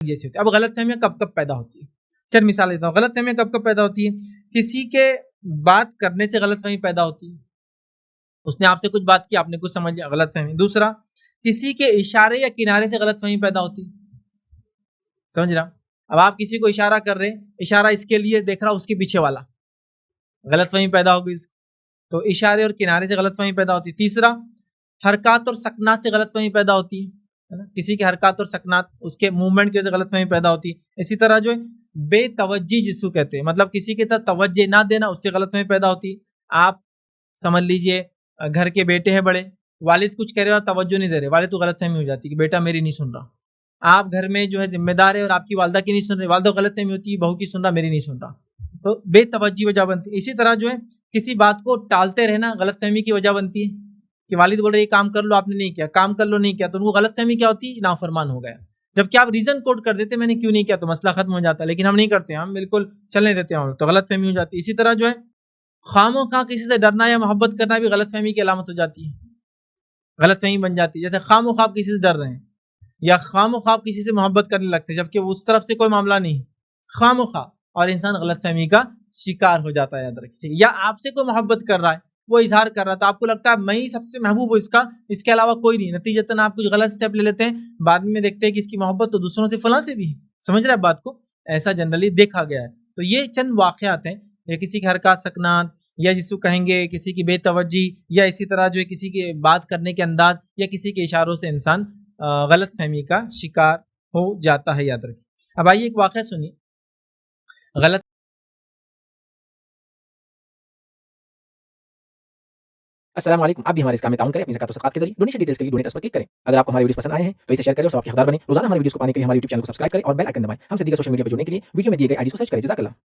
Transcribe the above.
جیسے ہوتی ہے. اب غلط فہمیاں کب کب پیدا ہوتی ہے؟ چند مثال دیتا ہوں. غلط فہمیاں کب کب پیدا ہوتی ہے؟ کسی کے بات کرنے سے غلط فہمی پیدا ہوتی ہے. اس نے آپ سے کچھ بات کی، آپ نے کچھ سمجھ لیا، غلط فہمی. دوسرا، کسی کے اشارے یا کنارے سے غلط فہمی پیدا ہوتی ہے. سمجھ رہا؟ اب آپ کسی کو اشارہ کر رہے، اشارہ اس کے لیے دیکھ رہا، اس کے پیچھے والا، غلط فہمی پیدا ہوگی اس. تو اشارے اور کنارے سے غلط فہمی پیدا ہوتی ہے. تیسرا، حرکات اور سکنات سے غلط فہمی پیدا ہوتی ہے. کسی کے حرکات اور سکنات، اس کے موومنٹ کی وجہ سے غلط فہمی پیدا ہوتی ہے. اسی طرح جو ہے بے توجہ جس کو کہتے ہیں، مطلب کسی کی طرف توجہ نہ دینا، اس سے غلط فہمی پیدا ہوتی ہے. آپ سمجھ لیجئے گھر کے بیٹے ہیں بڑے، والد کچھ کہہ رہے اور توجہ نہیں دے رہے، والد تو غلط فہمی ہو جاتی ہے کہ بیٹا میری نہیں سن رہا. آپ گھر میں جو ہے ذمہ دار ہے اور آپ کی والدہ کی نہیں سن رہے، والدہ غلط فہمی ہوتی ہے بہو کی سن رہا، میری نہیں سن رہا، تو بے توجہ وجہ بنتی ہے. اسی طرح جو ہے کسی بات کو ٹالتے رہنا غلط فہمی کی وجہ بنتی ہے کہ والد بول رہے یہ کام کر لو، آپ نے نہیں کیا، کام کر لو نہیں کیا، تو ان کو غلط فہمی کیا ہوتی ہے؟ نافرمان ہو گیا. جبکہ آپ ریزن کوٹ کر دیتے میں نے کیوں نہیں کیا، تو مسئلہ ختم ہو جاتا ہے، لیکن ہم نہیں کرتے، ہم بالکل چلنے دیتے ہیں، تو غلط فہمی ہو جاتی ہے. اسی طرح جو ہے خواہ مخواہ کسی سے ڈرنا یا محبت کرنا بھی غلط فہمی کی علامت ہو جاتی ہے، غلط فہمی بن جاتی ہے. جیسے خواہ مخواہ کسی سے ڈر رہے ہیں یا خواہ مخواہ کسی سے محبت کرنے لگتے ہیں جبکہ اس طرف سے کوئی معاملہ نہیں، خواہ مخواہ، اور انسان غلط فہمی کا شکار ہو جاتا ہے. یاد رکھیے. یا آپ سے کوئی محبت کر رہا ہے، وہ اظہار کر رہا تھا، آپ کو لگتا ہے میں ہی سب سے محبوب ہوں اس کے علاوہ کوئی نہیں، نتیجتاً آپ کچھ غلط سٹیپ لے لیتے ہیں، بعد میں دیکھتے ہیں کہ اس کی محبت تو دوسروں سے فلاں سے بھی ہے. سمجھ رہے ہیں بات کو؟ ایسا جنرلی دیکھا گیا ہے. تو یہ چند واقعات ہیں، یا کسی کی حرکات سکنات، یا جس کو کہیں گے کسی کی بے توجہی، یا اسی طرح جو ہے کسی کے بات کرنے کے انداز یا کسی کے اشاروں سے انسان غلط فہمی کا شکار ہو جاتا ہے. یاد رکھیے. اب آئیے ایک واقعہ سنیے. غلط السلام علیکم. آپ بھی ہمارے اس کام میں تعاون کریں اپنی زکات و صدقات کے ذریعے. ڈونیشن ڈیٹیلز کے لیے ڈونیٹ اس پر کلک کریں. اگر آپ کو ہمارے ویڈیوز پسند آئے ہیں تو اسے شیئر کریں اور سب کے حقدار بنیں. روزانہ ہمارے ویڈیوز کو پانے کے لیے ہمارے یوٹیوب چینل کو سبسکرائب کریں اور بیل آئکن دبائیں. ہم سے دیگر سوشل میڈیا پر جڑنے کے لیے ویڈیو میں دیے گئے آئی ڈی کو سرچ کریں. جزاک اللہ.